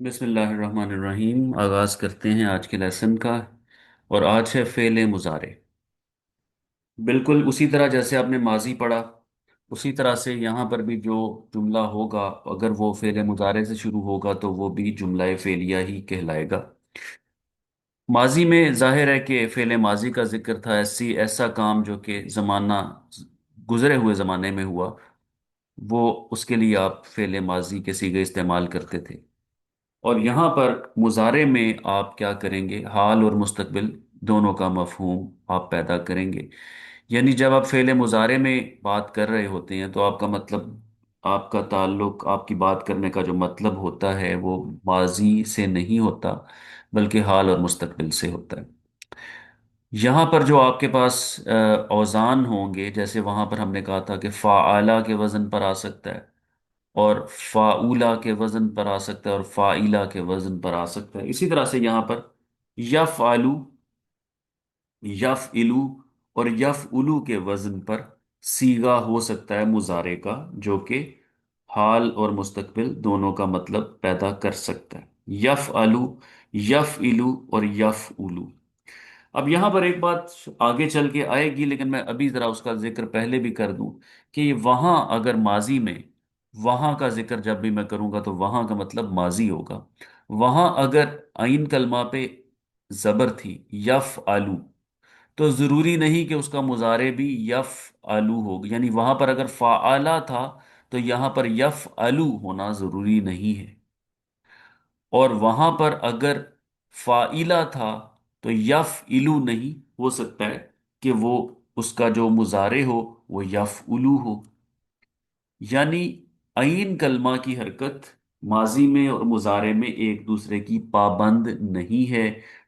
बिस्मिल्लाहिर्रहमानिर्रहीम। आगाज़ करते हैं आज के लेसन का। और आज है फ़ेल मुज़ारे। बिल्कुल उसी तरह जैसे आपने माजी पढ़ा, उसी तरह से यहाँ पर भी जो जुमला होगा, अगर वो फ़ेल मुज़ारे से शुरू होगा तो वो भी जुमला फ़ेलिया ही कहलाएगा। माजी में जाहिर है कि फ़ेल माजी का जिक्र था, ऐसी ऐसा काम जो कि ज़माना गुज़रे हुए ज़माने में हुआ, वो उसके लिए आप फ़ेल माजी के सीगे इस्तेमाल करते थे। और यहाँ पर मुजारे में आप क्या करेंगे, हाल और मुस्तकबिल दोनों का मफहूम आप पैदा करेंगे। यानी जब आप फ़ेल मुजारे में बात कर रहे होते हैं तो आपका मतलब, आपका ताल्लुक, आपकी बात करने का जो मतलब होता है वो माजी से नहीं होता, बल्कि हाल और मुस्तकबिल से होता है। यहाँ पर जो आपके पास औज़ान होंगे, जैसे वहाँ पर हमने कहा था कि फ़ाआला के वज़न पर आ सकता है, और फाउला के वजन पर आ सकता है, और फाइला के वजन पर आ सकता है। इसी तरह से यहाँ पर यफ़आलू, यफ़इलू और यफ़उलू के वजन पर सीगा हो सकता है मुजारे का, जो कि हाल और मुस्तकबिल दोनों का मतलब पैदा कर सकता है। यफ़अलू, यफ़इलू और यफ़उलू। अब यहां पर एक बात आगे चल के आएगी, लेकिन मैं अभी जरा उसका जिक्र पहले भी कर दूं कि वहां अगर माजी में, वहां का जिक्र जब भी मैं करूंगा तो वहां का मतलब माजी होगा। वहां अगर आइन कलमा पे जबर थी, यफ आलू, तो जरूरी नहीं कि उसका मुजारे भी यफ आलू हो, यानी वहां पर अगर फाआला था तो यहां पर यफ आलू होना जरूरी नहीं है। और वहां पर अगर फाइला था तो यफ इलू नहीं, हो सकता है कि वो, उसका जो मुजारे हो वो यफ उलू हो। यानी आइन कलमा की हरकत माजी में और मुजारे में एक दूसरे की पाबंद नहीं है।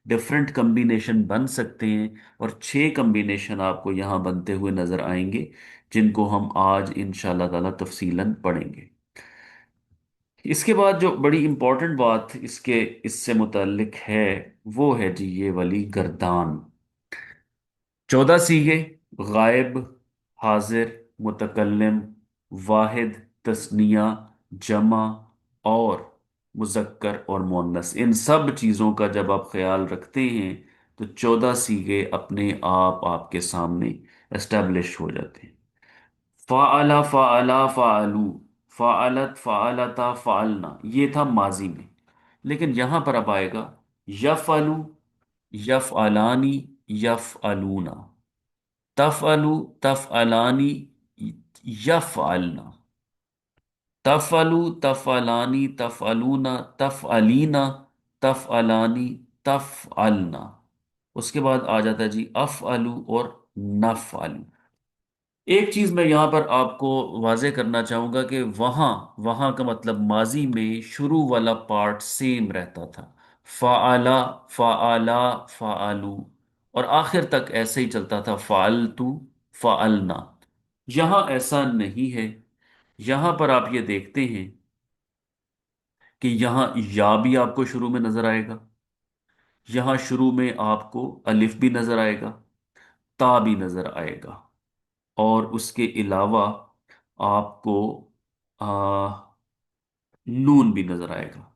डिफरेंट कम्बिनेशन बन सकते हैं, और 6 कम्बिनेशन आपको यहाँ बनते हुए नजर आएंगे, जिनको हम आज इंशाल्लाह ताला तफसीलन पढ़ेंगे। इसके बाद जो बड़ी इंपॉर्टेंट बात इसके इससे मुताल्लिक है, वो है जी ये वाली गर्दान। 14 सीगे, गायब, हाजिर, मुतकल्लिम, वाहिद, तस्निया, जमा और मुजक्कर और मुन्नस, इन सब चीज़ों का जब आप ख्याल रखते हैं तो 14 सीगे अपने आप आपके सामने एस्टेब्लिश हो जाते हैं। फ़ाअला, फ़ाअला, फ़ाअलू, फ़ाअलत, फ़ाअलता, फ़ाअलना, ये था माजी में। लेकिन यहां पर अब आएगा यफ़अलू, यफ़अलानी, यफ़अलूना, तफ़अलू, तफ़अलानी, यफ़अलना, तफ़अलू, तफ़अलानी, तफ़अलूना, तफ़अलीना, तफ़अलानी, तफ़अलना। उसके बाद आ जाता है जी अफ़अलू और नफ़अलू। एक चीज मैं यहां पर आपको वाजे करना चाहूंगा कि वहां वहां का मतलब माजी में शुरू वाला पार्ट सेम रहता था, फ़ाअला, फ़ाअला, फ़ाअलू, और आखिर तक ऐसे ही चलता था, फ़ाअलतू, फ़ाअलना। यहां ऐसा नहीं है। यहां पर आप ये देखते हैं कि यहां या भी आपको शुरू में नजर आएगा, यहां शुरू में आपको अलिफ भी नजर आएगा, ता भी नजर आएगा, और उसके अलावा आपको आ, नून भी नजर आएगा।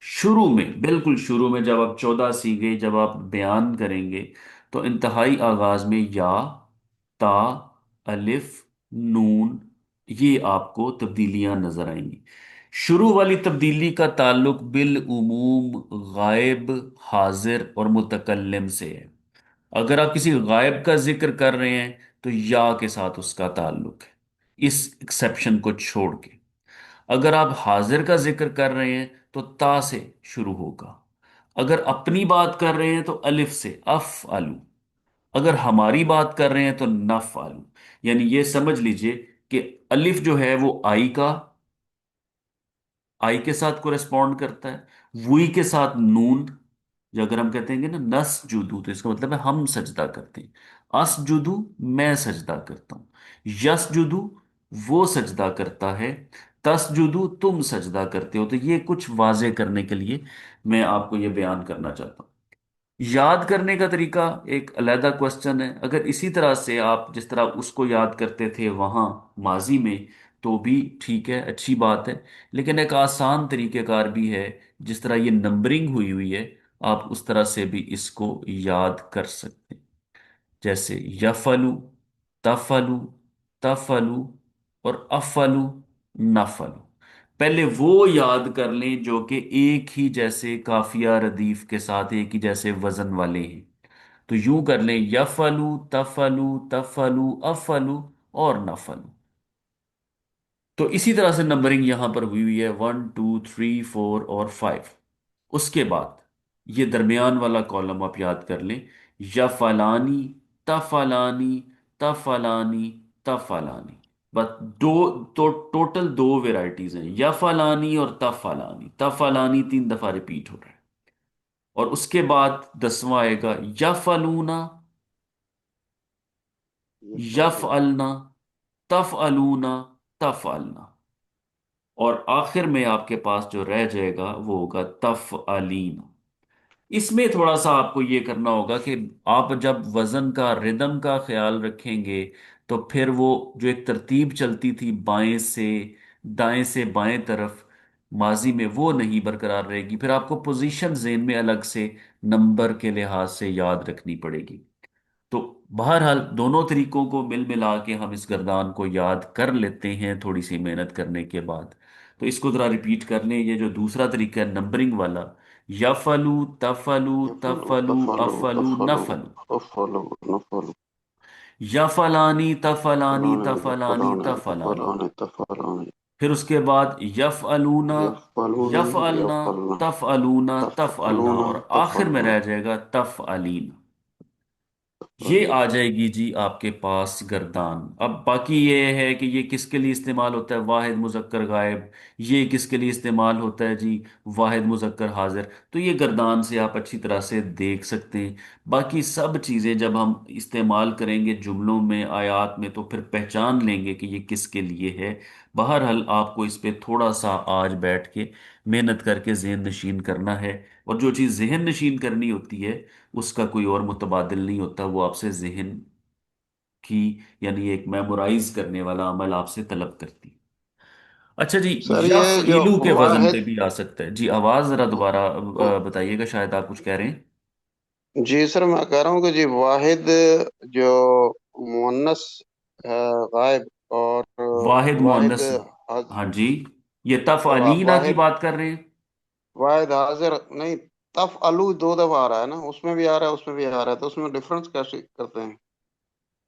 शुरू में, बिल्कुल शुरू में जब आप 14 सीगे जब आप बयान करेंगे तो इंतहाई आगाज में या, ता, अलिफ, नून, ये आपको तब्दीलियां नजर आएंगी। शुरू वाली तब्दीली का ताल्लुक बिल उमूम गायब, हाजिर और मुतकल्लिम से है। अगर आप किसी गायब का जिक्र कर रहे हैं तो या के साथ उसका ताल्लुक है, इस एक्सेप्शन को छोड़ के। अगर आप हाजिर का जिक्र कर रहे हैं तो ता से शुरू होगा। अगर अपनी बात कर रहे हैं तो अलिफ से, अफ आलू। अगर हमारी बात कर रहे हैं तो नफ आलू। यानी ये समझ लीजिए कि अलिफ जो है वो आई का, आई के साथ कोरेस्पॉन्ड करता है, वुई के साथ नून। जो अगर हम कहते हैं ना नस जुदू, तो इसका मतलब है हम सजदा करते हैं। अस जुदू, मैं सजदा करता हूं। यस जुदू, वो सजदा करता है। तस जुदू, तुम सजदा करते हो। तो ये कुछ वाजे करने के लिए मैं आपको ये बयान करना चाहता हूं। याद करने का तरीका एक अलहदा क्वेश्चन है। अगर इसी तरह से आप जिस तरह उसको याद करते थे वहां माजी में, تو بھی ٹھیک ہے، اچھی بات ہے، لیکن ایک آسان طریقہ کار بھی ہے، جس طرح یہ نمبرنگ ہوئی ہوئی ہے آپ اس طرح سے بھی اس کو یاد کر سکتے ہیں، جیسے یفلو، تفلو، تفلو اور افلو، نفلو۔ پہلے وہ یاد کر لیں جو کہ ایک ہی جیسے قافیہ ردیف کے ساتھ ایک ہی جیسے وزن والے ہیں، تو یوں کر لیں: یفلو، تفلو، تفلو، افلو اور نفلو۔ تو اسی طرح سے نمبرنگ یہاں پر ہوئی ہوئی ہے، 1 2 3 4 اور 5۔ اس کے بعد یہ درمیان والا کالم آپ یاد کر لیں: یفلانی، تفلانی، تفلانی، تفلانی۔ بس دو، تو ٹوٹل دو ویرائٹیز ہیں، یفلانی اور تفلانی۔ تفلانی 3 دفعہ ریپیٹ ہو رہا ہے، اور اس کے بعد 10واں آئے گا یفلونا، یفعلون، یفعلنا، تفعلونا، تفعلنا، اور آخر میں آپ کے پاس جو رہ جائے گا وہ ہوگا تفعلین۔ اس میں تھوڑا سا آپ کو یہ کرنا ہوگا کہ آپ جب وزن کا، ردم کا خیال رکھیں گے تو پھر وہ جو ایک ترتیب چلتی تھی بائیں سے دائیں سے بائیں طرف ماضی میں، وہ نہیں برقرار رہے گی، پھر آپ کو پوزیشن ذہن میں الگ سے نمبر کے لحاظ سے یاد رکھنی پڑے گی۔ تو بہرحال دونوں طریقوں کو مل ملا کے ہم اس گردان کو یاد کر لیتے ہیں تھوڑی سی محنت کرنے کے بعد۔ تو اس کو ذرا ریپیٹ کر لیں، یہ جو دوسرا طریقہ ہے نمبرنگ والا: یفلو، تفلو، یفعلوا، تفلو، تفعلوا، افلو، تفعلوا، نفلو۔ افعلوا، نفعلوا، یفلانی، تفلانی، فلانے، تفلانی، یفعلانے، تفلانی۔ تفعلانے، تفعلانے، پھر اس کے بعد یفعلونا، یفعلون، یفعلنا، یفعلن، تفعلونا، تفعلنا، تفعلون، اور آخر میں تفعلن، رہ جائے گا تفعلین۔ یہ تفعلین۔ آ جائے گی جی آپ کے پاس گردان۔ اب باقی یہ ہے کہ یہ کس کے لیے استعمال ہوتا ہے: واحد مذکر غائب، یہ کس کے لیے استعمال ہوتا ہے جی: واحد مذکر حاضر۔ تو یہ گردان سے آپ اچھی طرح سے دیکھ سکتے ہیں۔ باقی سب چیزیں جب ہم استعمال کریں گے جملوں میں، آیات میں، تو پھر پہچان لیں گے کہ یہ کس کے لیے ہے۔ بہرحال آپ کو اس پہ تھوڑا سا آج بیٹھ کے محنت کر کے ذہن نشین کرنا ہے، اور جو چیز ذہن نشین کرنی ہوتی ہے اس کا کوئی اور متبادل نہیں ہوتا، وہ آپ سے ذہن کی، یعنی ایک میمورائز کرنے والا عمل آپ سے طلب کرتی۔ اچھا جی، سر یف یہ جو ایلو کے وزن واحد، پہ بھی آ سکتا ہے جی۔ آواز ذرا دوبارہ بتائیے گا، شاید آپ کچھ کہہ رہے ہیں۔ جی سر میں کہہ رہا ہوں کہ جی واحد جو مؤنث ہے غائب، اور واحد واحد مؤنث، ہاں جی، یہ جب آپ تفعلینا کی واحد، بات کر رہے ہیں؟ واحد حاضر نہیں، تفعلو 2 دفعہ آ رہا ہے نا، اس میں بھی آ رہا ہے، اس میں بھی آ رہا ہے، تو اس میں ڈفرنس کیسے کرتے ہیں؟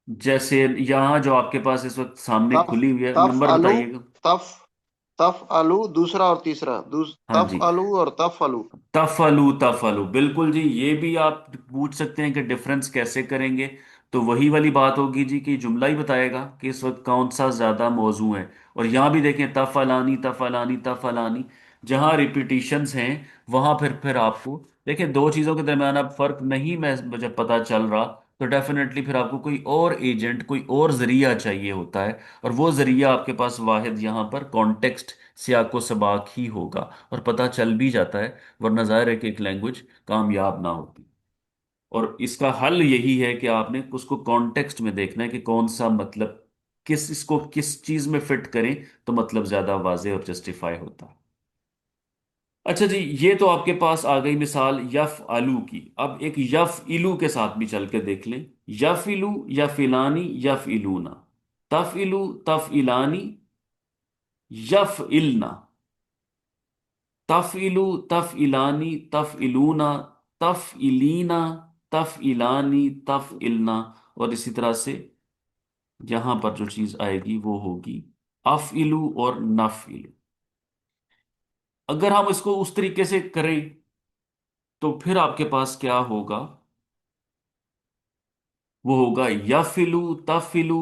جیسے یہاں جو آپ کے پاس اس وقت سامنے تف کھلی ہوئی ہے، نمبر تفعلو، بتائیے گا۔ تف تفعلو دوسرا اور تیسرا، ہاں جی، تفعلو اور تفعلو۔ تفلو، تفلو، بالکل جی، یہ بھی آپ پوچھ سکتے ہیں کہ ڈفرنس کیسے کریں گے؟ تو وہی والی بات ہوگی جی کہ جملہ ہی بتائے گا کہ اس وقت کون سا زیادہ موضوع ہے۔ اور یہاں بھی دیکھیں تفلانی، تفلانی، تفلانی، جہاں ریپیٹیشنز ہیں وہاں پھر آپ کو دیکھیں دو چیزوں کے درمیان اب فرق نہیں میں جب پتا چل رہا، تو ڈیفینیٹلی پھر آپ کو کوئی اور ایجنٹ، کوئی اور ذریعہ چاہیے ہوتا ہے، اور وہ ذریعہ آپ کے پاس واحد یہاں پر کانٹیکسٹ، سیاق و سباق ہی ہوگا، اور پتہ چل بھی جاتا ہے، ورنہ ظاہر ہے کہ ایک لینگویج کامیاب نہ ہوتی۔ اور اس کا حل یہی ہے کہ آپ نے اس کو کانٹیکسٹ میں دیکھنا ہے کہ کون سا مطلب، اس کو کس چیز میں فٹ کریں تو مطلب زیادہ واضح اور جسٹیفائی ہوتا ہے۔ اچھا جی، یہ تو آپ کے پاس آ گئی مثال یف آلو کی۔ اب ایک یف الو کے ساتھ بھی چل کے دیکھ لیں: یف الو، یف الانی، یف الونا، تف الو، تف الانی، یف النا، تفعلو، تفعلانی، تفعلونا، تفعلینا، تفعلانی، تفعلنا، اور اسی طرح سے یہاں پر جو چیز آئے گی وہ ہوگی افعلو اور نفعلو۔ اگر ہم اس کو اس طریقے سے کریں تو پھر آپ کے پاس کیا ہوگا؟ وہ ہوگا یفعلو، تفعلو،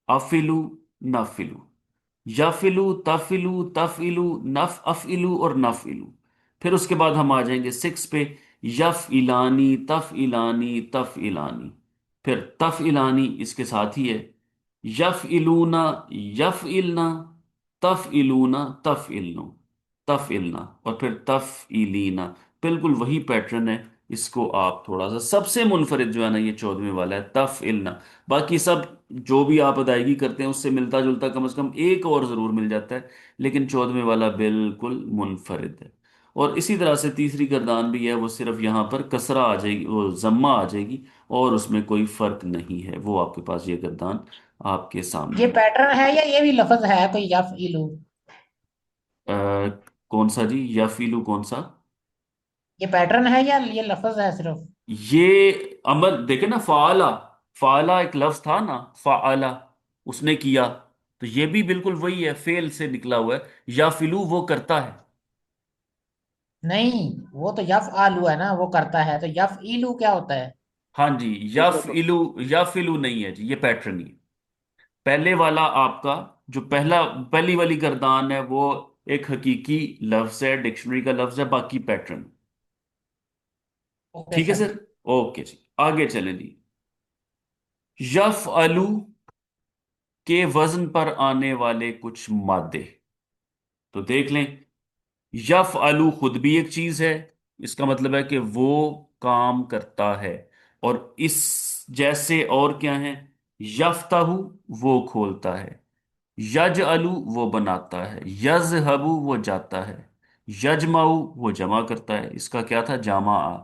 افعلو، نفعلو، یفلو، تفلو، تفلو، نف افلو اور نفلو۔ پھر اس کے بعد ہم آ جائیں گے 6 پہ: یف الانی، تف الانی، تف الانی، پھر تف الانی اس کے ساتھ ہی ہے، یف الونا، یف النا، تف الونا، تف النو، تف النا، اور پھر تف الینا۔ بالکل وہی پیٹرن ہے इसको आप थोड़ा सा, सबसे मुनफरिद जो है ना ये 14वें वाला है, तफ इलना। बाकी सब जो भी आप अदायगी करते हैं उससे मिलता जुलता कम से कम एक और जरूर मिल जाता है, लेकिन 14वें वाला बिल्कुल मुनफरिद है। और इसी तरह से तीसरी गर्दान भी है, वो सिर्फ यहाँ पर कसरा आ जाएगी, वो जम्मा आ जाएगी, और उसमें कोई फर्क नहीं है। वो आपके पास ये गर्दान आपके सामने ये है। पैटर्न है या ये भी लफ्ज है कोई, यफ इलू? अ, कौन सा जी, यफीलू कौन सा? ये पैटर्न है या ये लफ्ज है सिर्फ? ये अमल देखे ना, फाला, फाला एक लफ्ज था ना, फाला, उसने किया, तो ये भी बिल्कुल वही है, फेल से निकला हुआ है। या फिलू वो करता है। नहीं, वो तो यफ आलू है ना, वो करता है, तो यफ इलू क्या होता है? हाँ जी, या ठीक है तो फिलू, या फिलू नहीं है जी, ये पैटर्न ही है। पहले वाला आपका जो पहली वाली गर्दान है वो एक हकीकी लफ्ज है, डिक्शनरी का लफ्ज है, बाकी पैटर्न। ओके ठीक है सर। सर। ओके जी, आगे चलें जी। यफ अलू के वजन पर आने वाले कुछ मादे, तो देख लें। यफ आलू खुद भी एक चीज है, इसका मतलब है कि वो काम करता है। और इस जैसे और क्या है? यफ्ताहू, वो खोलता है। यज अलू, वो बनाता है। यज हबू, वो जाता है। यजमाऊ, वो जमा करता है, इसका क्या था, जामा आ।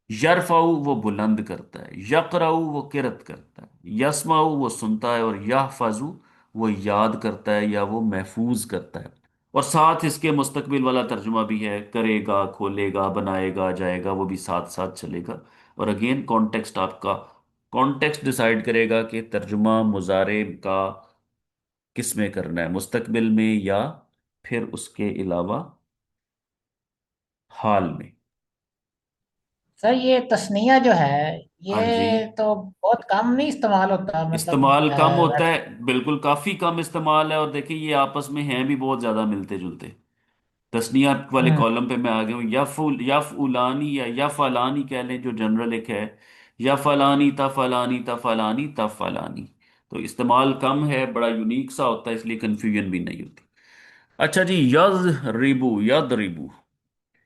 यरफाऊ, वो बुलंद करता है। यकराऊ, वो किरत करता है। यसमाऊ, वो सुनता है। और यहफजू, वो याद करता है या वो महफूज करता है। और साथ इसके मुस्तकबिल वाला तर्जुमा भी है, करेगा, खोलेगा, बनाएगा, जाएगा, वो भी साथ साथ चलेगा। और अगेन कॉन्टेक्स्ट आपका, कॉन्टेक्स्ट डिसाइड करेगा कि तर्जुमा मुजारे का किस में करना है, मुस्तकबिल में या फिर उसके अलावा हाल में। सर ये तस्निया जो है, हाँ जी, ये तो बहुत कम नहीं इस्तेमाल होता, मतलब इस्तेमाल कम होता वैसे। है, बिल्कुल काफी कम इस्तेमाल है। और देखिए ये आपस में हैं भी बहुत ज्यादा मिलते जुलते। तस्निया वाले हम्म। कॉलम पे मैं आ गया हूँ। यफ उलानी या यफलानी कह लें, जो जनरल एक है। यफलानी तफलानी तफलानी तफलानी। तो इस्तेमाल कम है, बड़ा यूनिक सा होता है, इसलिए कंफ्यूजन भी नहीं होती। अच्छा जी, यज रिबू, यद रिबू,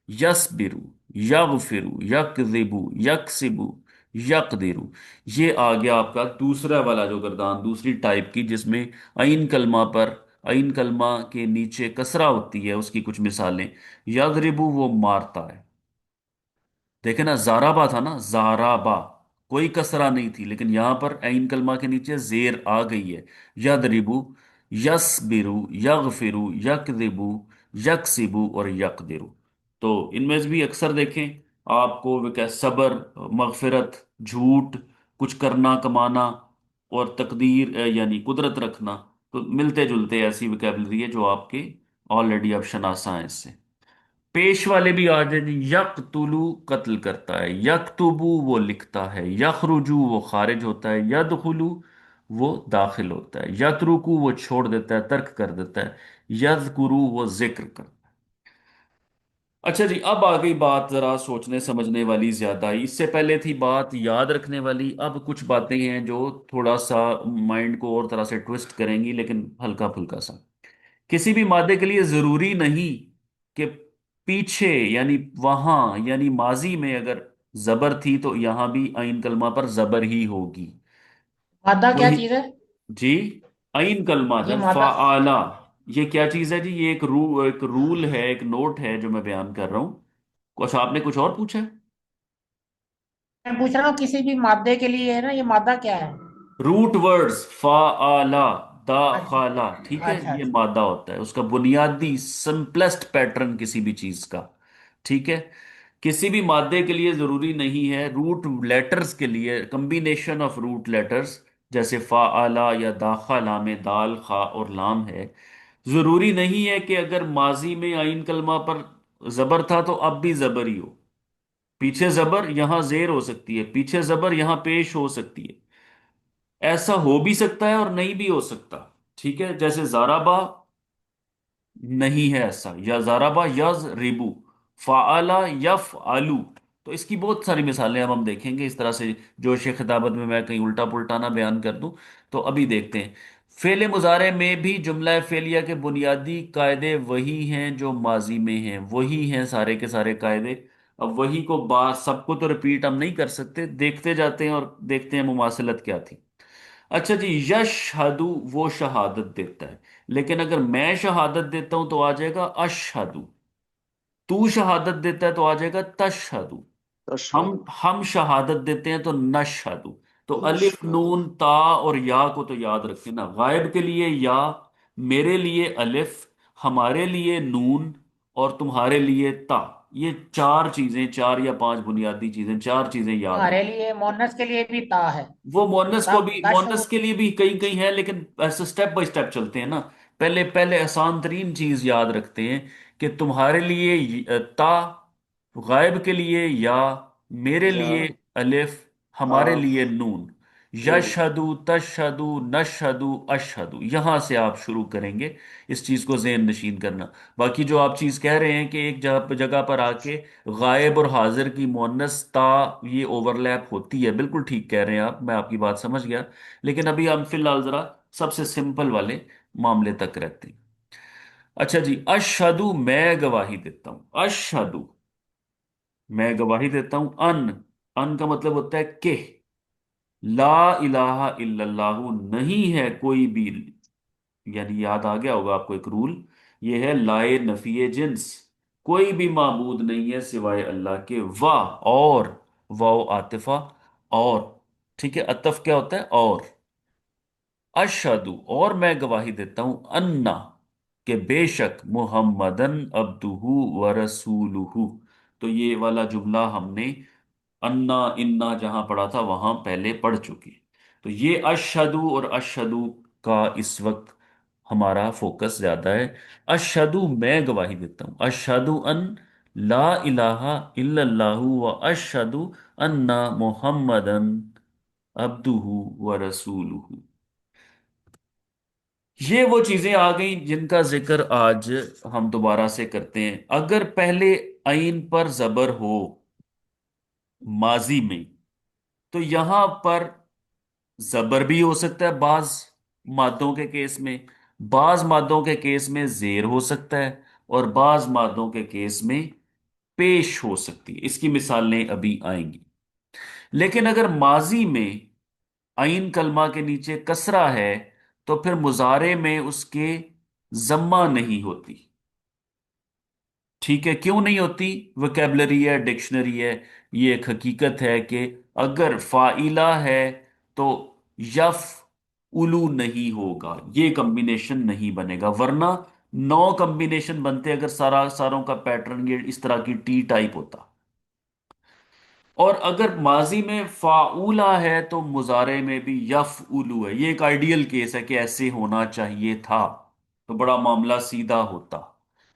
यस्बिरु, यगफिरु, यकदिबु, यकसिबु, यकदिरु। ये आ गया आपका दूसरा वाला जो गर्दान, दूसरी टाइप की, जिसमें अइन कलमा पर, अइन कलमा के नीचे कसरा होती है, उसकी कुछ मिसालें। यदरिबु, वो मारता है। देखे ना, जाराबा था ना, जाराबा, कोई कसरा नहीं थी, लेकिन यहां पर ऐन कलमा के नीचे जेर आ गई है। यदरिबु, यसबिरु, यगफिरु, यकदिबु, यकसिबु और यकदिरु। तो इनमें से भी अक्सर देखें आपको, वो क्या, सब्र, मगफिरत, झूठ, कुछ करना कमाना, और तकदीर यानी कुदरत रखना, तो मिलते जुलते ऐसी वोकैबलरी है जो आपके ऑलरेडी अब शनासा है इससे। पेश वाले भी आ जाए जी। यकतुलू, कत्ल करता है। यकतुबू, वो लिखता है। यखरुजू, वो खारिज होता है। यदखुलू, वो दाखिल होता है। यतरुकू, वो छोड़ देता है, तर्क कर देता है। यذकुरु, वो जिक्र करता है। अच्छा जी, अब आ गई बात जरा सोचने समझने वाली ज्यादा ही। इससे पहले थी बात याद रखने वाली, अब कुछ बातें हैं जो थोड़ा सा माइंड को और तरह से ट्विस्ट करेंगी, लेकिन हल्का फुल्का सा। किसी भी मादे के लिए जरूरी नहीं कि पीछे यानी वहां यानी माजी में अगर जबर थी तो यहां भी आइन कलमा पर जबर ही होगी। मादा क्या वही चीज है? जी, आइन कलमा ये जब मादा। फाआला, ये क्या चीज है जी? ये एक रूल है, एक नोट है जो मैं बयान कर रहा हूं। कुछ आपने कुछ और पूछा है? मैं पूछ रहा हूँ किसी भी मादे के लिए है ना, ये मादा क्या है? रूट वर्ड्स फाआला, दा अच्छा खाला, ठीक है, अच्छा ये अच्छा। मादा होता है, उसका बुनियादी सिंपलेस्ट पैटर्न किसी भी चीज का। ठीक है, किसी भी मादे के लिए जरूरी नहीं है, रूट लेटर्स के लिए कम्बिनेशन ऑफ रूट लेटर्स, जैसे फाआला या दाखला में दाल, खा और लाम है, जरूरी नहीं है कि अगर माजी में आइन कलमा पर जबर था तो अब भी जबर ही हो। पीछे जबर यहां जेर हो सकती है, पीछे जबर यहां पेश हो सकती है। ऐसा हो भी सकता है और नहीं भी हो सकता। ठीक है, जैसे जाराबा नहीं है ऐसा, या जाराबा यज रिबू, फाआला यफ आलू। तो इसकी बहुत सारी मिसालें अब हम देखेंगे इस तरह से, जोश खिताबत में मैं कहीं उल्टा पुल्टा ना बयान कर दूं। तो अभी देखते हैं। फेले मुजारे में भी जुमला फेलिया के बुनियादी कायदे वही हैं जो माजी में हैं, वही हैं सारे के सारे कायदे। अब वही को बात सबको तो रिपीट हम नहीं कर सकते, देखते जाते हैं और देखते हैं मुमासलत क्या थी। अच्छा जी, यशहदु वो शहादत देता है, लेकिन अगर मैं शहादत देता हूं तो आ जाएगा अशहदु। तू शहादत देता है तो आ जाएगा तशहदु। अशहदु। हम शहादत देते हैं तो नशहदु। तो अलिफ नशहदु। नून ता और या को तो याद रखें ना, गायब के लिए या, मेरे लिए अलिफ, हमारे लिए नून, और तुम्हारे लिए ता। ये चार चीजें, चार या पांच बुनियादी चीजें, चार चीजें याद रखें। हमारे लिए मोनस के लिए भी ता है। वो मोनस को तब भी, तशहदु। मोनस के लिए भी कई कई है, लेकिन ऐसे स्टेप बाय स्टेप चलते हैं ना। पहले पहले आसान तरीन चीज याद रखते हैं कि तुम्हारे लिए ता, गायब के लिए या, मेरे या। लिए अलिफ, हमारे काफ। लिए नून। नून। यशहदु तशहदु नशहदु अशहदु, यहां से आप शुरू करेंगे इस चीज को ज़हन नशीन करना। बाकी जो आप चीज कह रहे हैं कि एक जगह जगह पर आके गायब और हाजिर की मोनस ता ये ओवरलैप होती है, बिल्कुल ठीक कह रहे हैं आप, मैं आपकी बात समझ गया। लेकिन अभी हम फिलहाल जरा सबसे सिंपल वाले मामले तक रहते हैं। अच्छा जी, अशहदु मैं गवाही देता हूं, अशहदु मैं गवाही देता हूं, अन, अन का मतलब होता है कि, ला इलाहा इल्लल्लाहु नहीं है कोई भी, यानी याद आ गया होगा आपको एक रूल, ये है लाए नफीए जिन्स, कोई भी माबूद नहीं है सिवाय अल्लाह के, वाह और, वाव आतिफा, और, ठीक है, अतफ क्या होता है और, अशहदु और मैं गवाही देता हूं, अन्ना के बेशक, मुहम्मदन अब्दुहु व रसूलुहु। तो ये वाला जुमला हमने अन्ना इन्ना जहां पढ़ा था वहां पहले पढ़ चुके। तो ये अशहदु और अशहदु का इस वक्त हमारा फोकस ज्यादा है। अशहदु मैं गवाही देता हूं, अशहदु अन ला इलाहा इल्लल्लाहु व अशहदु अन्ना मुहम्मदन अब्दुहु व रसूलुहु। ये वो चीजें आ गई जिनका जिक्र आज हम दोबारा से करते हैं। अगर पहले आइन पर जबर हो माजी में, तो यहां पर जबर भी हो सकता है बाज मादों के केस में, बाज मादों के केस में जेर हो सकता है, और बाज मादों के केस में पेश हो सकती है। इसकी मिसालें अभी आएंगी। लेकिन अगर माजी में आइन कलमा के नीचे कसरा है, तो फिर मुजारे में उसके जम्मा नहीं होती। ठीक है, क्यों नहीं होती? वोकेबलरी है, डिक्शनरी है, ये एक हकीकत है कि अगर फाइला है तो यफ उलू नहीं होगा, ये कॉम्बिनेशन नहीं बनेगा, वरना नौ कॉम्बिनेशन बनते अगर सारा सारों का पैटर्न ये इस तरह की टी टाइप होता। और अगर माजी में फाउला है तो मुजारे में भी यफ उलू है, ये एक आइडियल केस है कि ऐसे होना चाहिए था, तो बड़ा मामला सीधा होता।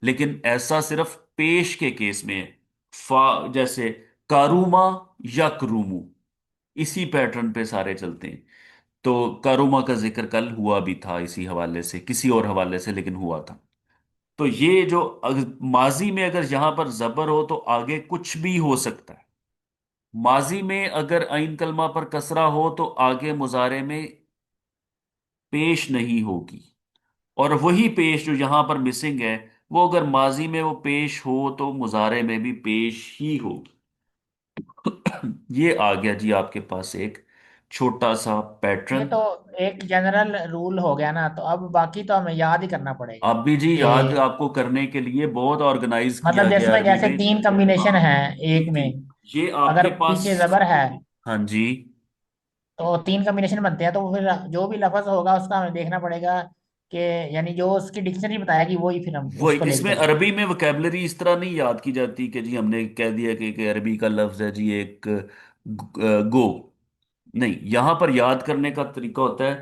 लेकिन ऐसा सिर्फ पेश के केस में है। जैसे कारूमा या करूमू, इसी पैटर्न पे सारे चलते हैं। तो कारूमा का जिक्र कल हुआ भी था इसी हवाले से, किसी और हवाले से लेकिन हुआ था। तो ये जो माजी में अगर यहां पर जबर हो तो आगे कुछ भी हो सकता है। माजी में अगर आइन कलमा पर कसरा हो तो आगे मुजारे में पेश नहीं होगी। और वही पेश जो यहां पर मिसिंग है, वो अगर माजी में वो पेश हो तो मुजारे में भी पेश ही होगी। ये आ गया जी आपके पास एक छोटा सा ये पैटर्न। तो एक जनरल रूल हो गया ना, तो अब बाकी तो हमें याद ही करना पड़ेगा अब भी जी याद कि आपको करने के लिए बहुत ऑर्गेनाइज किया मतलब गया जिसमें अरबी जैसे में। तीन कॉम्बिनेशन हाँ है जी एक जी, में, ये अगर आपके पास। पीछे जबर है हाँ जी, तो तीन कॉम्बिनेशन बनते हैं, तो वो फिर जो भी लफ्ज होगा उसका हमें देखना पड़ेगा कि यानी जो उसकी डिक्शनरी बताएगी वही फिर हम वो उसको लेके इसमें चलेंगे। अरबी में वोकेबलरी इस तरह नहीं याद की जाती कि जी हमने कह दिया कि अरबी का लफ्ज है जी एक गो। नहीं, यहां पर याद करने का तरीका होता है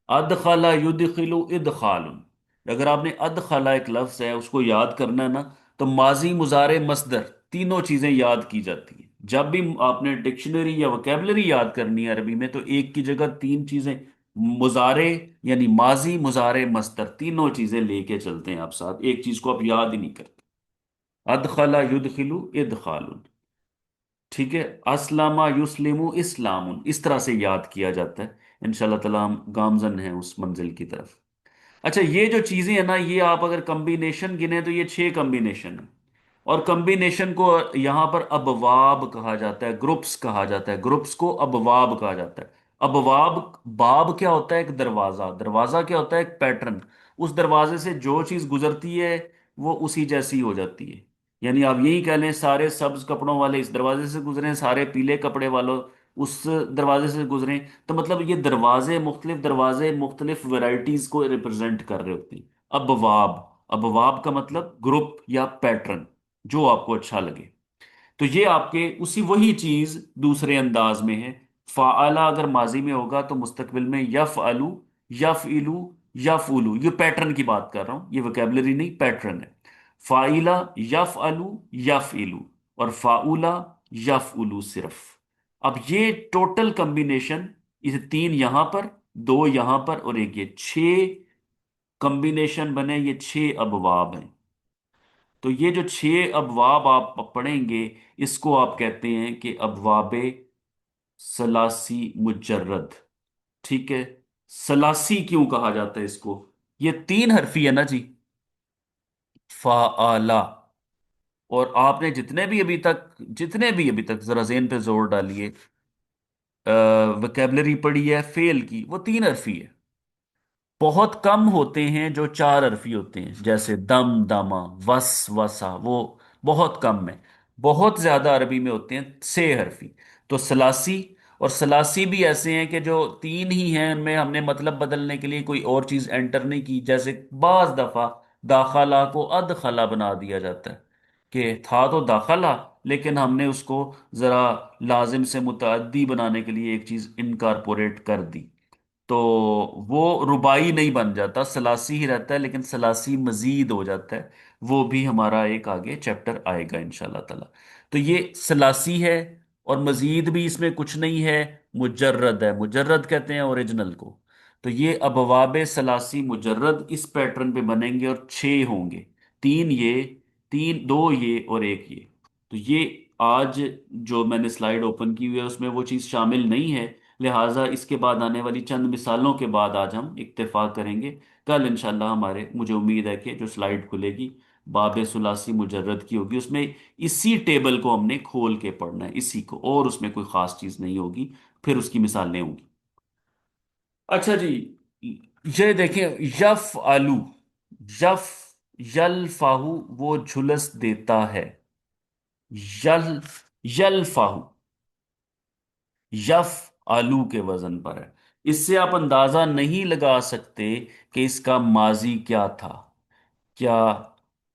अदखला युदखिलु इदखालुन। अगर आपने अदखला एक लफ्ज है उसको याद करना है ना, तो माजी मुजारे मसदर तीनों चीजें याद की जाती हैं। जब भी आपने डिक्शनरी या वोकेबलरी याद करनी है अरबी में, तो एक की जगह तीन चीजें, मुजारे यानी माजी मुजारे मसदर, तीनों चीजें लेके चलते हैं आप साथ, एक चीज को आप याद ही नहीं करते। अदखला युदखिलु इदखालुन, ठीक है, अस्लामा युस्लिमु इस्लामुन, इस तरह से याद किया जाता है। इंशाल्लाह ताला हम गामजन हैं उस मंजिल की तरफ। अच्छा, ये जो चीजें हैं ना, ये आप अगर कॉम्बिनेशन गिने तो ये छह कॉम्बिनेशन है। और कम्बिनेशन को यहाँ पर अबवाब कहा जाता है, ग्रुप्स कहा जाता है, ग्रुप्स को अबवाब कहा जाता है। अबवाब, बाब क्या होता है? एक दरवाजा। दरवाजा क्या होता है? एक पैटर्न। उस दरवाजे से जो चीज गुजरती है वो उसी जैसी हो जाती है। यानी आप यही कह लें, सारे सब्ज कपड़ों वाले इस दरवाजे से गुजरे, सारे पीले कपड़े वालों उस दरवाजे से गुजरे। तो मतलब ये दरवाजे मुख्तलिफ वैरायटीज को रिप्रेजेंट कर रहे होते हैं। अबवाब, अबवाब का मतलब ग्रुप या पैटर्न, जो आपको अच्छा लगे। तो ये आपके उसी वही चीज दूसरे अंदाज में है। फाअला अगर माजी में होगा तो मुस्तकबिल में यफअलु, यफइलु, यफउलु। ये पैटर्न की बात कर रहा हूं, ये वोकेबलरी नहीं, पैटर्न है। फाइला यफअलु, यफइलु, और फाउला यफउलु सिर्फ। अब ये टोटल कॉम्बिनेशन, ये तीन यहां पर, दो यहां पर और एक ये, छह कॉम्बिनेशन बने, ये छह अबवाब हैं। तो ये जो छह अबवाब आप पढ़ेंगे, इसको आप कहते हैं कि अबवाबे सलासी मुजर्रद। ठीक है। सलासी क्यों कहा जाता है इसको? ये तीन हरफी है ना जी, फाआला। और आपने जितने भी अभी तक जरा ज़हन पे जोर डालिए, वोकेबलरी पढ़ी है फेल की, वो तीन हरफी है। बहुत कम होते हैं जो चार हरफी होते हैं, जैसे दम दमा, वस वसा, वो बहुत कम है। बहुत ज्यादा अरबी में होते हैं छह हरफी। तो सलासी, और सलासी भी ऐसे हैं कि जो तीन ही हैं, उनमें हमने मतलब बदलने के लिए कोई और चीज एंटर नहीं की। जैसे बाज दफा दाखला को अदखला बना दिया जाता है, कि था तो दाखला, लेकिन हमने उसको जरा लाजिम से मुतअद्दी बनाने के लिए एक चीज इनकारपोरेट कर दी। तो वो रुबाई नहीं बन जाता, सलासी ही रहता है, लेकिन सलासी मजीद हो जाता है। वो भी हमारा एक आगे चैप्टर आएगा इंशाल्लाह ताला। तो ये सलासी है, और मजीद भी इसमें कुछ नहीं है, मुजर्रद है। मुजर्रद कहते हैं ओरिजिनल को। तो ये अबवाब सलासी मुजर्रद इस पैटर्न पे बनेंगे, और छह होंगे। तीन ये, तीन, दो ये और एक ये। तो ये आज जो मैंने स्लाइड ओपन की हुई है उसमें वो चीज़ शामिल नहीं है। लिहाजा इसके बाद आने वाली चंद मिसालों के बाद आज हम इत्तेफाक करेंगे। कल इंशाल्लाह हमारे, मुझे उम्मीद है कि जो स्लाइड खुलेगी बाब सुलासी मुजर्रद की होगी, उसमें इसी टेबल को हमने खोल के पढ़ना है, इसी को, और उसमें कोई खास चीज़ नहीं होगी। फिर उसकी मिसालें होंगी। अच्छा जी, ये देखें, यफ आलू, यफ, यल फाहू, वो झुलस देता है। यल, यल फाहू, यफ आलू के वजन पर है। इससे आप अंदाजा नहीं लगा सकते कि इसका माजी क्या था। क्या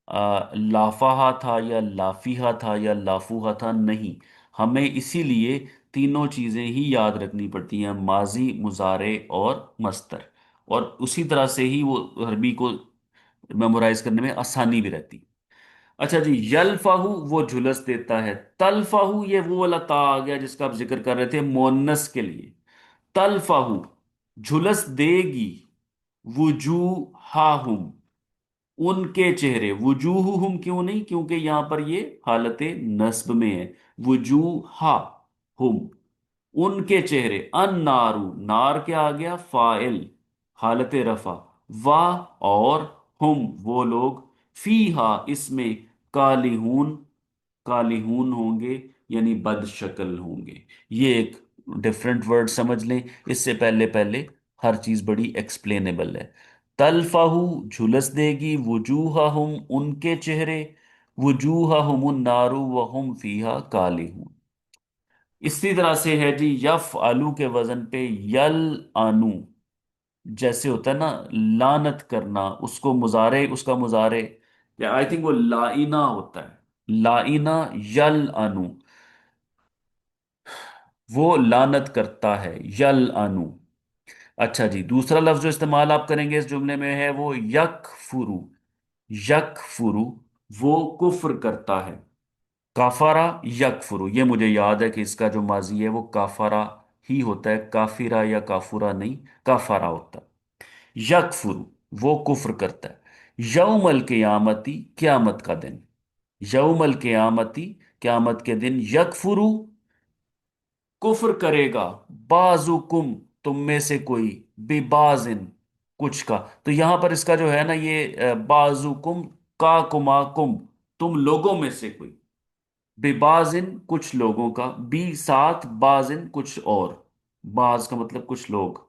लाफाहा था, या लाफीहा था, या लाफूहा था? नहीं। हमें इसीलिए तीनों चीजें ही याद रखनी पड़ती हैं, माजी, मुजारे और मस्तर। और उसी तरह से ही वो अरबी को मेमोराइज करने में आसानी भी रहती। अच्छा जी, यलफाहू, वो झुलस देता है। तलफाहू, ये वो वाला ता आ गया जिसका आप जिक्र कर रहे थे मोनस के लिए। तलफाहू, झुलस देगी। वुजूहाहुम, उनके चेहरे। वुजूहुम क्यों नहीं? क्योंकि यहां पर ये हालत नस्ब में है। वुजूहा हुम, उनके चेहरे। अन्नारू, नार क्या आ गया? फाइल, हालत रफा। वाह, और हुम, वो लोग। फीहा, इसमें। कालिहून, कालिहून होंगे, यानी बदशक्ल होंगे। ये एक डिफरेंट वर्ड समझ लें, इससे पहले पहले हर चीज बड़ी एक्सप्लेनेबल है। तलफाहु, झुलस देगी। वुजूहहुम, उनके चेहरे। वुजूहहुमुन नारु वहुम फीहा कालिहून। इसी तरह से है जी, यफ आलू के वजन पे यल आनू, जैसे होता है ना लानत करना, उसको मुजारे, उसका मुजारे, या आई थिंक वो लाइना होता है। लाइना, यल अनु, वो लानत करता है, यल अनु। अच्छा जी, दूसरा लफ्ज जो इस्तेमाल आप करेंगे इस जुमले में है वो यकफुरु। यकफुरु, वो कुफ्र करता है। काफारा, यकफुरु, ये मुझे याद है कि इसका जो माजी है वो काफारा ही होता है, काफिरा या काफुरा नहीं, काफारा होता है। यकफुरु, वो कुफ्र करता है। यौमल क़यामती, क्यामत का दिन। यौमल क़यामती, क्यामत के दिन। यकफुरु, कुफ्र करेगा। बाजुकुम, तुम में से कोई। बिबाजिन, कुछ का। तो यहां पर इसका जो है ना ये बाजुकुम, का कुमा कुम, तुम लोगों में से कोई, बेबाजिन कुछ लोगों का, बी साथ, बाजिन कुछ और, बाज का मतलब कुछ लोग,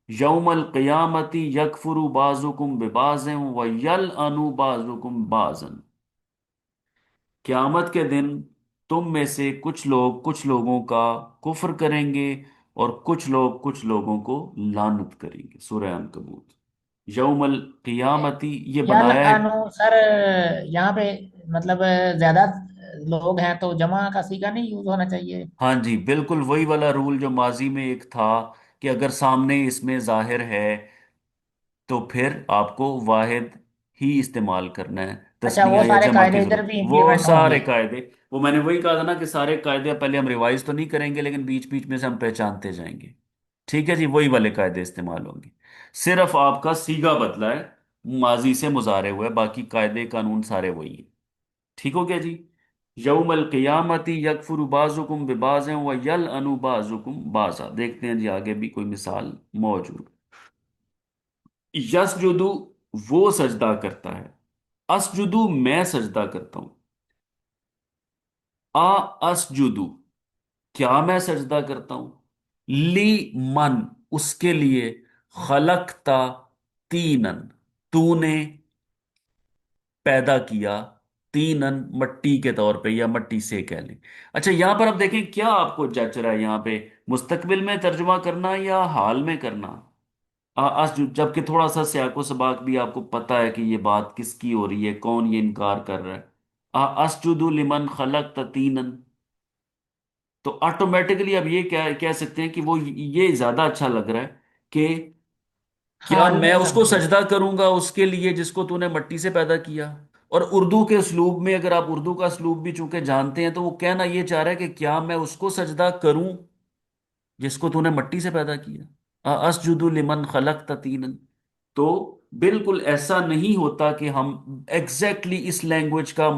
यौमल क़ियामती यकफुरु बाजुकुम बेबाज़िन व यल अनु बाजुकुम बाजन, क्यामत के दिन तुम में से कुछ लोग कुछ लोगों का कुफ्र करेंगे और कुछ लोग कुछ लोगों को लानत करेंगे। सूरह अनकबूत। यौमल क़ियामती ये यल बनाया है। अनु सर, यहाँ पे मतलब ज्यादा लोग हैं तो जमा का सीगा नहीं यूज होना चाहिए। हाँ जी, बिल्कुल वही वाला रूल जो माजी में एक था, कि अगर सामने इसमें जाहिर है तो फिर आपको वाहिद ही इस्तेमाल करना है, अच्छा, तस्निया वो या सारे जमा की कायदे इधर जरूरत, भी वो इम्प्लीमेंट सारे होंगे। कायदे। वो मैंने वही कहा था ना कि सारे कायदे पहले हम रिवाइज तो नहीं करेंगे, लेकिन बीच बीच में से हम पहचानते जाएंगे। ठीक है जी, वही वाले कायदे इस्तेमाल होंगे। सिर्फ आपका सीगा बदला है, माजी से मुजारे हुआ है, बाकी कायदे कानून सारे वही हैं। ठीक हो गया जी। यौमल क़ियामती यकफुरु बाजुकुम बिबाज़िन व यल अनु बाजुकुम बाजा। देखते हैं जी आगे भी कोई मिसाल मौजूद। यसजुदु वो सजदा करता है, असजुदु मैं सजदा करता हूं, आ असजुदु क्या मैं सजदा करता हूं, ली मन उसके लिए, खलकता तीनन तूने पैदा किया, तीनन मट्टी के तौर पे या मट्टी से कह लें। अच्छा, यहां पर अब देखें क्या आपको जच रहा है यहां पे, मुस्तकबिल में तर्जुमा करना या हाल में करना। जबकि थोड़ा सा सियाको सबाक भी आपको पता है कि ये बात किसकी हो रही है, कौन ये इनकार कर रहा है। असजुदु लिमन खलक तीनन, तो ऑटोमेटिकली अब ये क्या कह सकते हैं कि वो ये ज्यादा अच्छा लग रहा है कि क्या हाल मैं में उसको समझिए। सजदा करूंगा उसके लिए जिसको तूने मट्टी से पैदा किया। और उर्दू के उसलूब में, अगर आप उर्दू का उसलूब भी चूंकि जानते हैं, तो वो कहना ये चाह रहा है कि क्या मैं उसको सजदा करूं जिसको तूने मट्टी से पैदा किया। असजुदु लिमन खलक तीनन। तो बिल्कुल ऐसा नहीं होता कि हम एग्जैक्टली इस लैंग्वेज का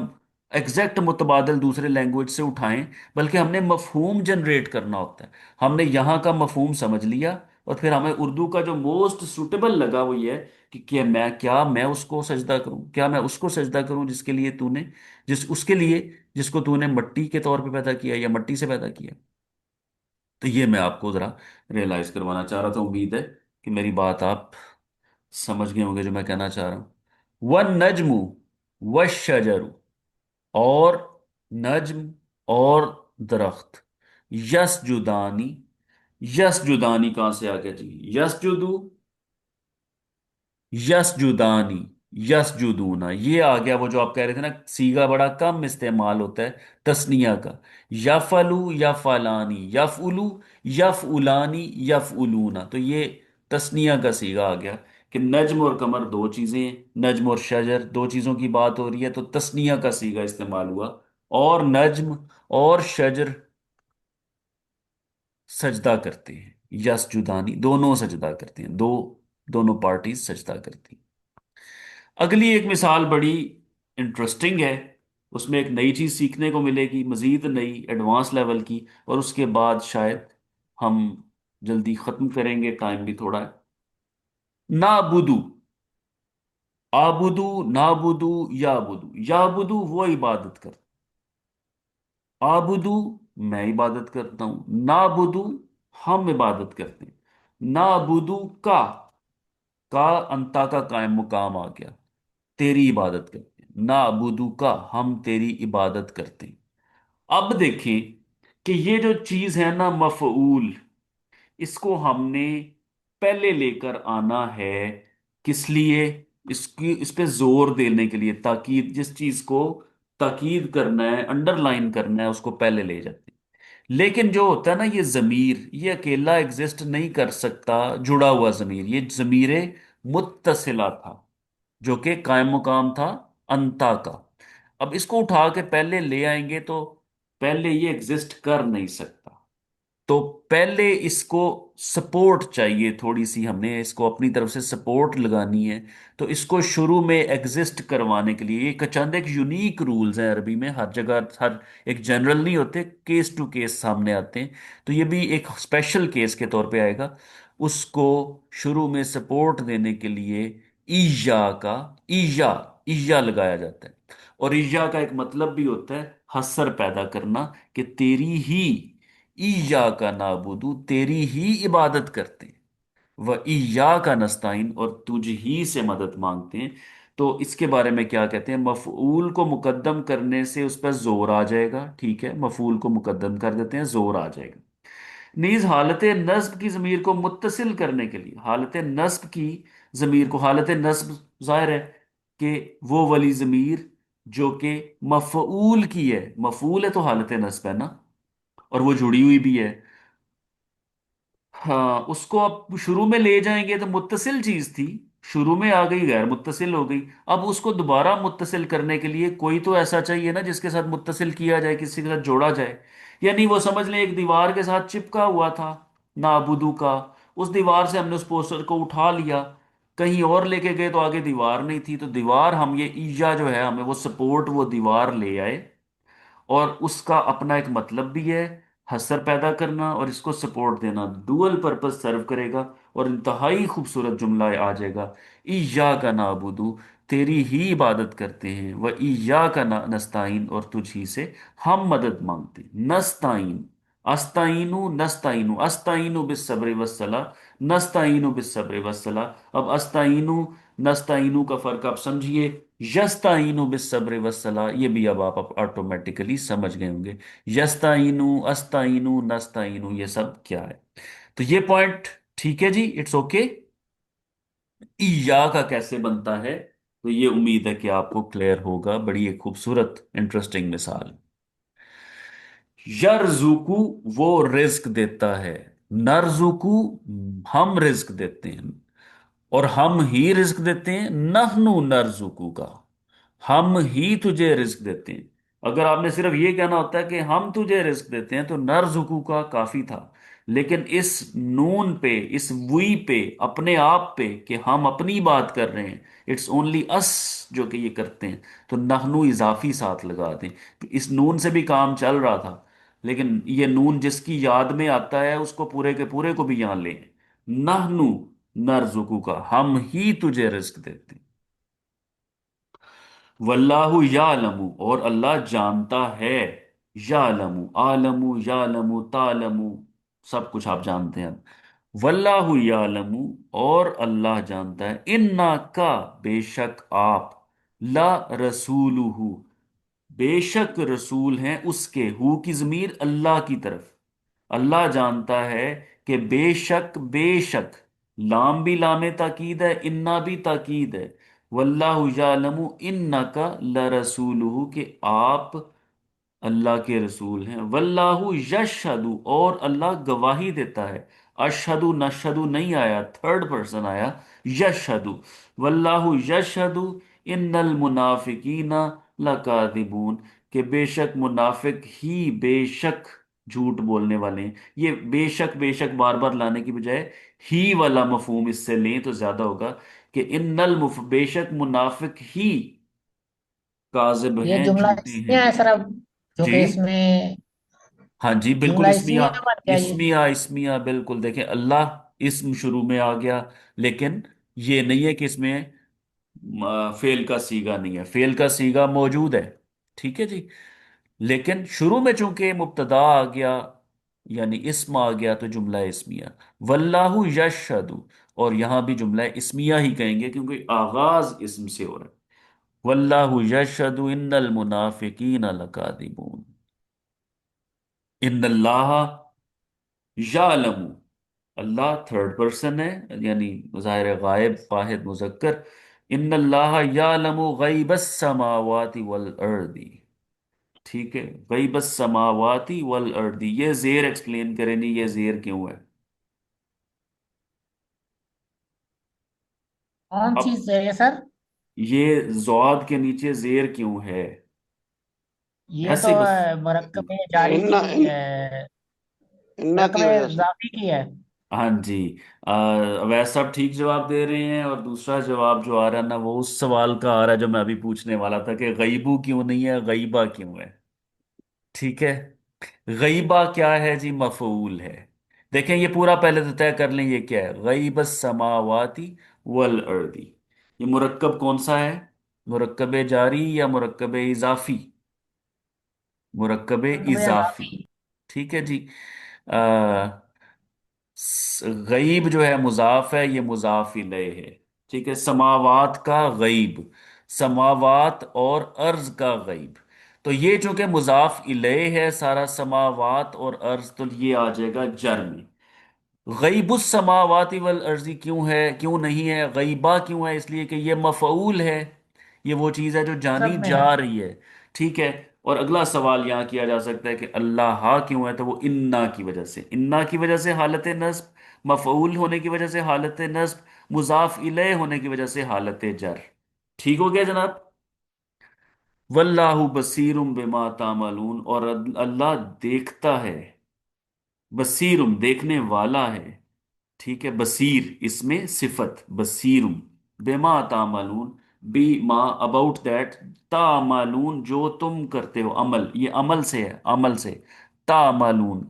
एग्जैक्ट मुतबादल दूसरे लैंग्वेज से उठाएं, बल्कि हमने मफहूम जनरेट करना होता है। हमने यहाँ का मफहूम समझ लिया और फिर हमें उर्दू का जो मोस्ट सुटेबल लगा वो ये है कि क्या मैं उसको सजदा करूं, क्या मैं उसको सजदा करूं जिसके लिए तूने जिस उसके लिए जिसको तूने मट्टी के तौर पे पैदा किया या मट्टी से पैदा किया। तो ये मैं आपको जरा रियलाइज करवाना चाह रहा था। उम्मीद है कि मेरी बात आप समझ गए होंगे जो मैं कहना चाह रहा हूं। वन नजमु व शजरु, और नज्म और दरख्त, यसजुदानी, यसजुदानी कहां से आ गया जी, यसजुदू, यसजुदानी, यसजुदूना, ये आ गया वो जो आप कह रहे थे ना, सीगा बड़ा कम इस्तेमाल होता है तस्निया का। यफलू यफलानी, यफउलू यफउलानी, यफउलूना, तो ये तस्निया का सीगा आ गया कि नज्म और कमर दो चीजें हैं, नज्म और शजर दो चीजों की बात हो रही है, तो तस्निया का सीगा इस्तेमाल हुआ। और नज्म और शजर सजदा करते हैं, यसजुदानी दोनों सजदा करते हैं, दोनों पार्टीज सजदा करती हैं। अगली एक मिसाल बड़ी इंटरेस्टिंग है, उसमें एक नई चीज सीखने को मिलेगी, मजीद नई एडवांस लेवल की, और उसके बाद शायद हम जल्दी खत्म करेंगे, टाइम भी थोड़ा है। नाबुदू, आबुदू, नाबुदू, याबुदू। याबुदू वो इबादत कर, आबुदू मैं इबादत करता हूं, नाबुदू हम इबादत करते हैं। नाबुदू का अंता का कायम मुकाम आ गया, तेरी इबादत करते हैं, ना अबूदू का हम तेरी इबादत करते हैं। अब देखें कि ये जो चीज है ना मफऊल, इसको हमने पहले लेकर आना है, किस लिए, इस पे जोर देने के लिए, ताकीद, जिस चीज को ताकीद करना है, अंडरलाइन करना है, उसको पहले ले जाते हैं। लेकिन जो होता है ना ये जमीर, ये अकेला एग्जिस्ट नहीं कर सकता, जुड़ा हुआ जमीर, ये जमीर मुत्तसिला था जो कि कायम मुकाम था अंता का। अब इसको उठा के पहले ले आएंगे तो पहले ये एग्जिस्ट कर नहीं सकता। तो पहले इसको सपोर्ट चाहिए थोड़ी सी, हमने इसको अपनी तरफ से सपोर्ट लगानी है। तो इसको शुरू में एग्जिस्ट करवाने के लिए एक चंद एक यूनिक रूल्स हैं अरबी में, हर जगह हर एक जनरल नहीं होते, केस टू केस सामने आते हैं। तो ये भी एक स्पेशल केस के तौर पे आएगा। उसको शुरू में सपोर्ट देने के लिए ईया का ईया ईया लगाया जाता है। और ईया का एक मतलब भी होता है हसर पैदा करना, कि तेरी ही, ईया का नाबुदू, तेरी ही इबादत करते हैं, वह ईया का नस्ताइन, और तुझ ही से मदद मांगते हैं। तो इसके बारे में क्या कहते हैं, मफऊल को मुकद्दम करने से उस पर जोर आ जाएगा, ठीक है, मफऊल को मुकद्दम कर देते हैं, जोर आ जाएगा। नीज हालत नस्ब की जमीर को मुत्तसिल करने के लिए, हालत नस्ब की जमीर को, हालत नस्ब जाहिर है कि वो वाली जमीर जो कि मफऊल की है, मफूल है तो हालत नस्ब है ना, और वो जुड़ी हुई भी है। हाँ, उसको आप शुरू में ले जाएंगे तो मुत्तसिल चीज थी, शुरू में आ गई गैर मुत्तसिल हो गई। अब उसको दोबारा मुत्तसिल करने के लिए कोई तो ऐसा चाहिए ना जिसके साथ मुत्तसिल किया जाए, किसी के साथ जोड़ा जाए। यानी वो समझ लें एक दीवार के साथ चिपका हुआ था नाबुदू का, उस दीवार से हमने उस पोस्टर को उठा लिया, कहीं और लेके गए तो आगे दीवार नहीं थी, तो दीवार हम ये ईजा जो है हमें वो सपोर्ट वो दीवार ले आए, और उसका अपना एक मतलब भी है, हसर पैदा करना और इसको सपोर्ट देना, डुअल पर्पस सर्व करेगा। और इंतहाई खूबसूरत जुमला आ जाएगा, ईया का नाबुदू, तेरी ही इबादत करते हैं, वह ईया का नस्ताइन, और तुझ ही से हम मदद मांगते हैं। नस्ताइन, अस्ताइनु नस्ताइनु, अस्ताइनु बिस्सब्र वस्सला, नस्ताइनु बिस्सब्र वस्सला। अब अस्ताइनु नस्ताइनु का फर्क आप समझिए, यस्ताइनु बिस्सब्र वस्सला ये भी अब आप ऑटोमेटिकली समझ गए होंगे। यस्ताइनु, अस्ताइनु, नस्ताइनु, ये सब क्या है। तो ये पॉइंट ठीक है जी, इट्स ओके। ईया का कैसे बनता है, तो ये उम्मीद है कि आपको क्लियर होगा, बड़ी एक खूबसूरत इंटरेस्टिंग मिसाल। यरजुकू, वो रिस्क देता है, नरजुकू, हम रिस्क देते हैं, और हम ही रिस्क देते हैं, नहनु नरजुकू का, हम ही तुझे रिस्क देते हैं। अगर आपने सिर्फ ये कहना होता है कि हम तुझे रिस्क देते हैं तो नरजुकू का काफी था, लेकिन इस नून पे, इस वी पे, अपने आप पे, कि हम अपनी बात कर रहे हैं, इट्स ओनली अस जो कि ये करते हैं, तो नहनु इजाफी साथ लगा दें। तो इस नून से भी काम चल रहा था, लेकिन ये नून जिसकी याद में आता है उसको पूरे के पूरे को भी यहां लें। नहनु नरजुकू का, हम ही तुझे रिस्क देते हैं। वल्लाहु यालमु, और अल्लाह जानता है, यालमु, आलमु, यालमु, तालमु, सब कुछ आप जानते हैं। वल्लाहु यालमु, और अल्लाह जानता है, इन्ना का, बेशक आप, ला रसूलुहु, बेशक रसूल हैं उसके, हु की जमीर अल्लाह की तरफ। अल्लाह जानता है कि बेशक, बेशक, लाम भी लामे ताकीद है, इन्ना भी ताकीद है। वल्लाहु यालमु इन्नका लरसूलुहु, कि आप अल्लाह के रसूल हैं। वल्लाहु यशहदु, और अल्लाह गवाही देता है। अशहदु नशहदु नहीं आया, थर्ड पर्सन आया, यशहदु। वल्लाहु यशहदु इन्नल मुनाफिकीना लकादिबून, कि बेशक मुनाफिक ही बेशक झूठ बोलने वाले हैं। ये बेशक बेशक बार बार लाने की बजाय ही वाला मफहूम इससे लें तो ज्यादा होगा, कि बेशक मुनाफिक ही काजिब ये हैं, जुमला झूठे हैं। इसमें है सर अब, जी, क्योंकि इसमें हाँ जी, बिल्कुल जुमला इसमिया, इसमें बन गया ये। इसमिया, इसमिया, बिल्कुल देखें, अल्लाह इस्म शुरू में आ गया, लेकिन ये नहीं है कि इसमें फेल का सीगा नहीं है, फेल का सीगा मौजूद है, ठीक है जी। लेकिन शुरू में चूंकि मुब्तदा आ गया, यानी इस्म आ गया, तो जुमला इस्मिया। वल्लाहु यशहदु, और यहां भी जुमला इस्मिया ही कहेंगे क्योंकि आगाज इस्म से हो रहा है। वल्लाहु यशहदु इन्नल मुनाफिकीन लकादिबून, इन्नल्लाह यालमु, अल्लाह थर्ड पर्सन है, यानी ज़ाहिर गायब वाहिद मुजक्कर। इन्नल्लाह यालमु गैबस समावाति वल अर्दी, ठीक है, गैबस समावाति वल अर्दी, ये जेर एक्सप्लेन करें नहीं, ये जेर क्यों है। कौन सी अब है ये सर? ये जौद के नीचे जेर क्यों है, ये तो ऐसे बस। मरकब जारी इन्ना की इन्ना मरकब की वजह से। इजाफी की है। हाँ जी, वैसे आप ठीक जवाब दे रहे हैं, और दूसरा जवाब जो आ रहा है ना वो उस सवाल का आ रहा है जो मैं अभी पूछने वाला था, कि गईबू क्यों नहीं है, गईबा क्यों है। ठीक है, गईबा क्या है जी, मफऊल है। देखें ये पूरा पहले तो तय कर लें, ये क्या है, गईब समावाती वल अर्दी, ये मुरक्कब कौन सा है, मुरक्कब जारी या मुरक्कब इजाफी? मुरक्कब मुरक्कब इजाफी। इजाफी। ठीक है जी। गईब जो है मुजाफ है, ये मुजाफ इलैह है। ठीक है, समावात का गईब, समावात और अर्ज का गईब। तो ये चूंकि मुजाफ इलैह है सारा, समावात और अर्ज, तो ये आ जाएगा जर में। गईबुस समावाति वल अर्जी क्यों है, क्यों नहीं है, गईबा क्यों है, इसलिए कि ये मफऊल है, ये वो चीज है जो जानी सब में है। जा रही है। ठीक है। और अगला सवाल यहाँ किया जा सकता है कि अल्लाह क्यों है, तो वो इन्ना की वजह से, इन्ना की वजह से हालत नस्ब, मफऊल होने की वजह से हालत नस्ब, मुजाफ इलैह होने की वजह से हालत जर। ठीक हो गया जनाब। वल्लाहु बसीरुम बिमा तामलून, और अल्लाह देखता है, बसीरुम देखने वाला है। ठीक है, बसीर इसमें सिफत, बसीरुम, बेमा तामलून, बी मा अबाउट दैट, तामलून जो तुम करते हो, अमल, ये अमल से है, अमल से, तामलून।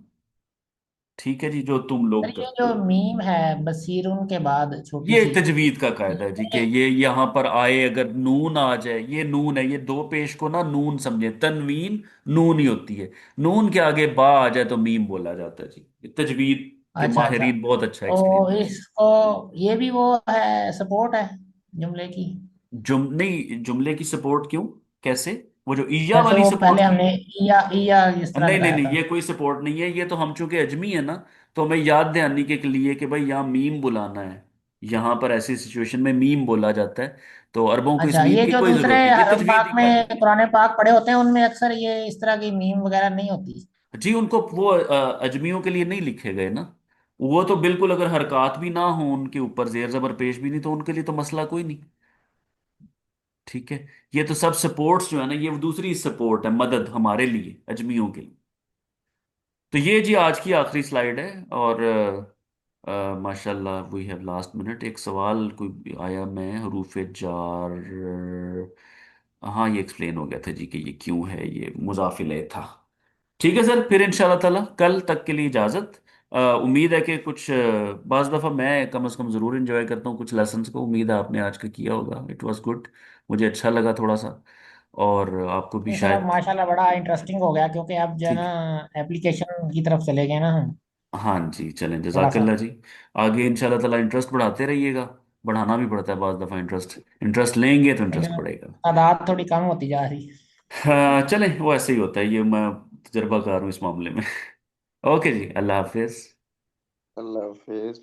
ठीक है जी, जो तुम सर लोग ये करते जो हो। मीम है बसीरुन के बाद छोटी ये सी, तजवीद का कायदा है जी, कि ये- ये यहाँ पर आए, अगर नून आ जाए, ये नून है, ये दो पेश को ना नून समझे, तनवीन नून ही होती है। नून के आगे बा आ जाए तो मीम बोला जाता है जी। ये तजवीद के अच्छा अच्छा। माहिरीन बहुत अच्छा एक्सप्लेन तो करते हैं। इसको, ये भी वो है, सपोर्ट है जुमले की? नहीं, जुमले की सपोर्ट क्यों, कैसे? वो जो ईया जैसे वाली वो पहले सपोर्ट की? हमने या इस तरह नहीं नहीं बताया नहीं, था। ये कोई सपोर्ट नहीं है, ये तो हम चूंकि अजमी है ना, तो हमें याद दहानी के लिए कि भाई यहाँ मीम बुलाना है, यहाँ पर ऐसी सिचुएशन में मीम बोला जाता है, तो अरबों को इस अच्छा, मीम ये की जो कोई दूसरे जरूरत नहीं, ये हरम तजवीदी पाक कायदा में, है। कुरान पाक पढ़े होते हैं, उनमें अक्सर ये इस तरह की मीम वगैरह नहीं होती। जी, उनको वो अजमियों के लिए नहीं लिखे गए ना, वो तो बिल्कुल, अगर हरकत भी ना हो उनके ऊपर, जेर जबर पेश भी नहीं, तो उनके लिए तो मसला कोई नहीं। ठीक है। ये तो सब सपोर्ट्स जो है ना, ये दूसरी सपोर्ट है, मदद हमारे लिए, अजमियों के लिए। तो ये जी आज की आखिरी स्लाइड है। और माशाल्लाह वी हैव लास्ट मिनट, एक सवाल कोई आया, मैं हरूफ जार, हाँ ये एक्सप्लेन हो गया था जी कि ये क्यों है, ये मुजाफिल था। ठीक है सर, फिर इंशाल्लाह ताला कल तक के लिए इजाज़त। उम्मीद है कि कुछ बाज़ दफ़ा मैं कम से कम ज़रूर इंजॉय करता हूँ कुछ लेसन्स को, उम्मीद है आपने आज का किया होगा, इट वाज गुड, मुझे अच्छा लगा थोड़ा सा, और आपको भी नहीं सर, अब शायद। माशाल्लाह बड़ा इंटरेस्टिंग हो गया, क्योंकि अब जो है ना ठीक। एप्लीकेशन की तरफ चले गए ना हम, हाँ जी, चलें, थोड़ा सा। जजाकल्ला जी। आगे इंशाल्लाह ताला इंटरेस्ट बढ़ाते रहिएगा, बढ़ाना भी पड़ता है बाज़ दफ़ा, इंटरेस्ट इंटरेस्ट लेंगे तो इंटरेस्ट लेकिन बढ़ेगा। तादाद थोड़ी कम होती जा रही है। हाँ चलें, वो ऐसे ही होता है, ये मैं तजर्बाकार हूँ इस मामले में। ओके जी, अल्लाह हाफिज़। अल्लाह हाफिज।